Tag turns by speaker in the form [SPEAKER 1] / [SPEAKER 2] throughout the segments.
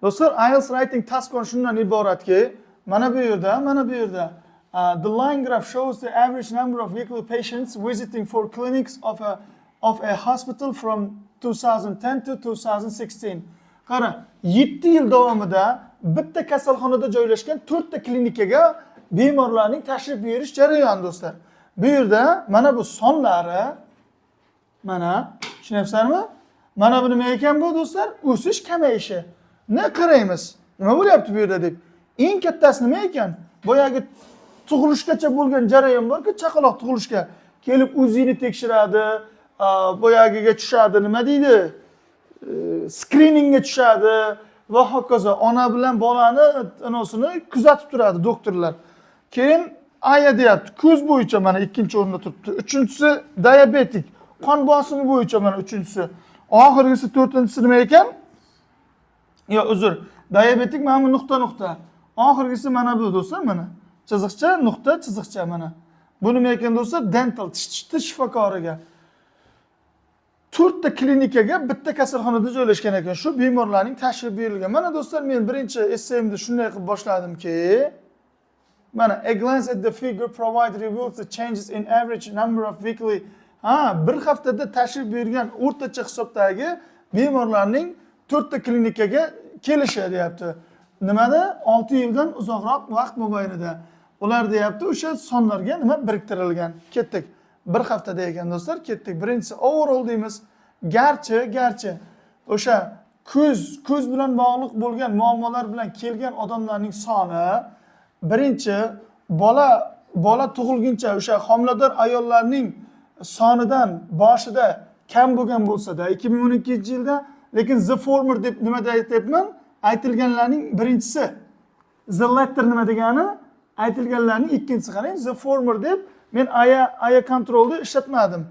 [SPEAKER 1] Do'stlar, IELTS writing task shundan iboratki, mana bu yerda the line graph shows the average number of weekly patients visiting for clinics of a hospital from 2010 to 2016. Qara, 7 yil davomida bitta kasalxonada joylashgan 4 ta klinikaga bemorlarning tashrif buyurish jarayoni do'stlar. Bu yerda mana bu sonlari mana tushunyapsizlarmi? Mana bu nima ekan bu do'stlar? O'sish kamayishi. Ne qaraymiz? Nima bo'lyapti bu yerda deb. Eng kattasi nima ekan? Boyagi tug'ilishgacha bo'lgan jarayon borki, chaqaloq tug'ilishga kelib o'zini tekshiradi, boyagiga tushadi, nima deydi? Screeningga tushadi va hokazo. Ona bilan bolani anosini kuzatib turadi doktorlar. Keyin aya deyapti, ko'z bo'yicha mana ikkinchi o'rinda turibdi. Uchinchisi diabetik, qon bosimi bo'yicha mana uchinchisi. Oxirgisi to'rtinchisi nima ekan? Yo, uzr. Diabetik mana bu nuqta. Oxirgisi mana bu do'stlar, mana. Chiziqcha, nuqta, chiziqcha mana. Bu nima ekan do'stlar? Dental, tish shifokoriga. 4 ta klinikaga bitta kasalxonada joylashgan ekan. Shu bemorlarning tashrif buyurilgan. Mana do'stlar, men birinchi essayimda shunday qilib boshladimki, mana a glance at the figure provide reveals the changes in average number of weekly. Bir haftada tashrif buyurgan o'rtacha hisobdagi bemorlarning 4 ta klinikaga kelishi deyapti. Nimada? 6 yildan uzoqroq vaqt mobaynida. Ular deyapti, o'sha sonlarga nima biriktirilgan. Ketdik. Bir haftada ekan do'stlar, ketdik. Birinchisi overall deymiz. Garchi o'sha ko'z bilan bog'liq bo'lgan muammolar bilan kelgan odamlarning soni birinchi bola tug'ilguncha o'sha homilador ayollarning sonidan boshida kam bo'lgan bo'lsa-da 2012-yilda, lekin the former deb nima deyapman? Aytilganlarning birinchisi. The latter nima degani? Aytilganlarning ikkinchisi. Qarang, the former deb men aya controlni ishlatmadim.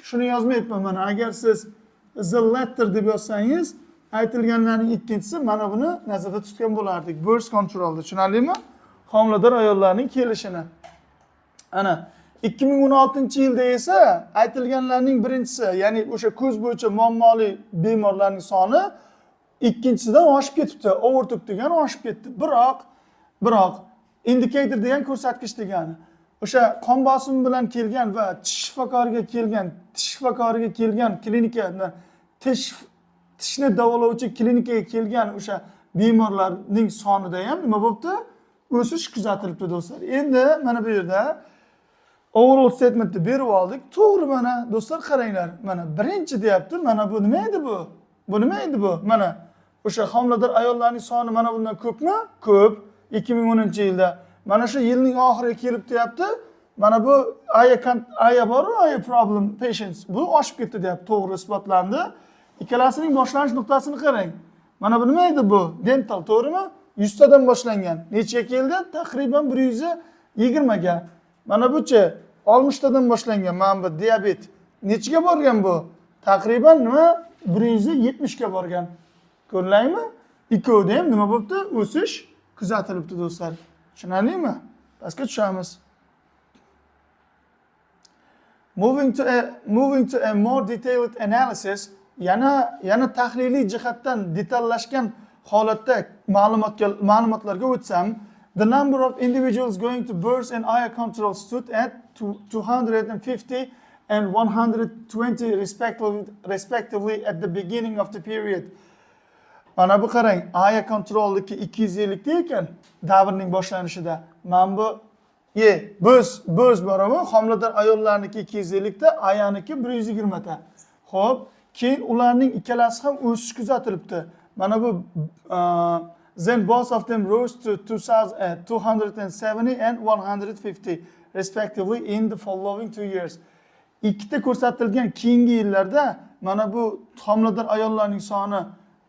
[SPEAKER 1] Shuni yozmayapman mana. Agar siz the latter deb yozsangiz, aytilganlarning ikkinchisi mana buni nazarda tutgan bo'lardik. Birth controlda, tushunarlimi? Homilador ayollarning kelishini. Ana 2016-yilda esa aytilganlarning birinchisi, ya'ni o'sha ko'z bo'yicha muammoli bemorlarning soni ikkinchisidan oshib ketibdi. Overtook degani oshib ketdi. Biroq indicator degan ko'rsatkich degani. O'sha qon bosimi bilan kelgan va tish shifokoriga kelgan klinikadan tishni davolovchi klinikaga kelgan o'sha bemorlarning sonida ham nima bo'libdi? O'sish kuzatilibdi do'stlar. Endi mana bu yerda overall statementni berib oldik. To'g'ri mana do'stlar, qaranglar. Mana birinchi deyapti. Mana bu nima edi bu? Bu nima edi bu? Mana o'sha homilador ayollarning soni mana bundan ko'pmi? Ko'p. 2010-yilda. Mana shu yilning oxiriga kelib deyapti. Mana bu aya boru, aya problem patients. Bu oshib ketdi deyapti. To'g'ri isbotlandi. Ikkalasining boshlanish nuqtasini qarang. Mana bu nima edi bu? Dental, to'g'rimi? 100 tadan boshlangan. Nechaga keldi? Taqriban 120 ga. Mana buchi 60 tadan boshlangan. Mana bu diabet. Nechaga borgan bu? Taqriban nima? 170 ga borgan. Ko'rlaymi? Ikkovda ham nima bo'libdi? O'sish kuzatilibdi do'stlar. Tushunarlimi? Pastga tushamiz. Moving to a more detailed analysis, yana tahliliy jihatdan detallashgan holatda ma'lumotlarga o'tsam, the number of individuals going to birth and aya control stood at 250 and 120 respectively at the beginning of the period. Mana bu qarang, aya kontroldagi 250 ta ekan davrning boshlanishida. Mana bu bo'z borami? Homilador ayollarniki 250 ta, ayaniki 120 ta. Xo'p, keyin ularning ikkalasi ham o'sish kuzatilibdi. Mana bu then both of them rose to 270 and 150 respectively in the following 2 years. Ikkita ko'rsatilgan keyingi yillarda mana bu homilador ayollarning soni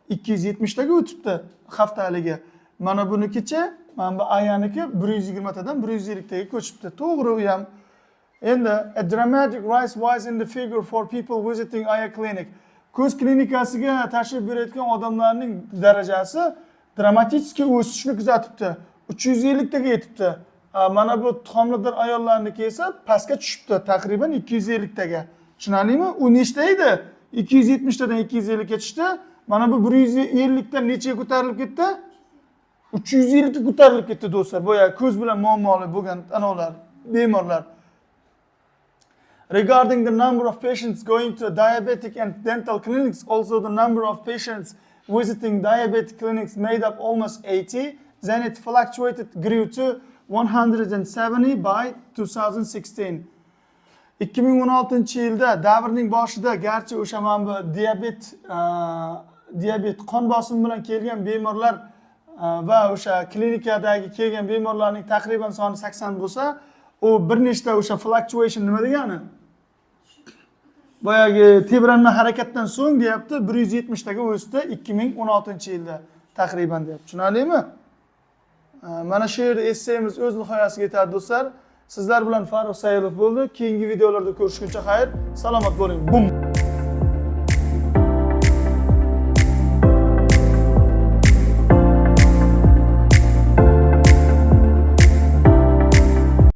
[SPEAKER 1] 270 taga o'tibdi haftaligi. Mana bunikicha, mana bu ayaniki 120 tadan 150 taga ko'chibdi. To'g'ri u ham. Endi a dramatic rise was in the figure for people visiting aya clinic. Ko'z klinikasiga tashrif buyurayotgan odamlarning darajasi dramatik o'sishni kuzatibdi. 350 taga yetibdi. Mana bu homilador ayollarniki esa pastga tushibdi, taqriban 250 taga. Tushunarlimi? U nechta edi? 270 tadan 250 ga tushdi. Mana bu 150 dan nechaga ko'tarilib ketdi? 350 ga ko'tarilib ketdi do'stlar. Boya ko'z bilan muammoli bo'lgan anolar, bemorlar. Regarding the number of patients going to diabetic and dental clinics, also the number of patients visiting diabetic clinics made up almost 80. Then it fluctuated, grew to 170 by 2016. 2016-yilda davrning boshida garchi o'sha mana bu diabet qon bosimi bilan kelgan bemorlar va o'sha klinikadagi kelgan bemorlarning taqriban soni 80 bo'lsa, u bir nechta o'sha fluctuation nima degani? Boyagi tebranma harakatdan so'ng deyapti 170 taga o'sdi 2016-yilda taqriban deyapti. Tushunarlimi? Mana shu yerda essemiz o'z nihoyasiga yetadi do'stlar. Sizlar bilan Farruh Sayilov bo'ldi. Keyingi videolarda ko'rishguncha xayr, salomat bo'ling. Bum.